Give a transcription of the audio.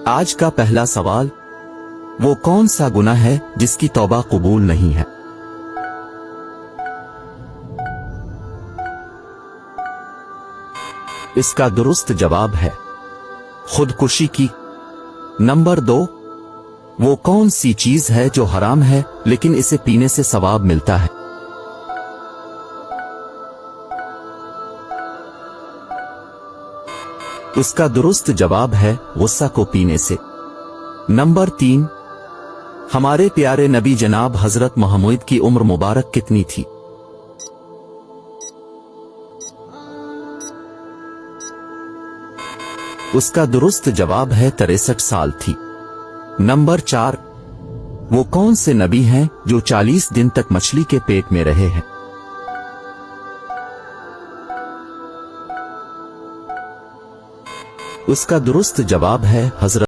आज का पहला सवाल, वो कौन सा गुनाह है जिसकी तौबा कबूल नहीं है? इसका दुरुस्त जवाब है खुदकुशी की। नंबर 2, वो कौन सी चीज है जो हराम है लेकिन इसे पीने से सवाब मिलता है? उसका दुरुस्त जवाब है गुस्सा को पीने से। नंबर 3, हमारे प्यारे नबी जनाब हजरत मोहम्मद की उम्र मुबारक कितनी थी? उसका दुरुस्त जवाब है 63 साल थी। नंबर 4, वो कौन से नबी हैं जो 40 दिन तक मछली के पेट में रहे हैं? उसका दुरुस्त जवाब है हजरत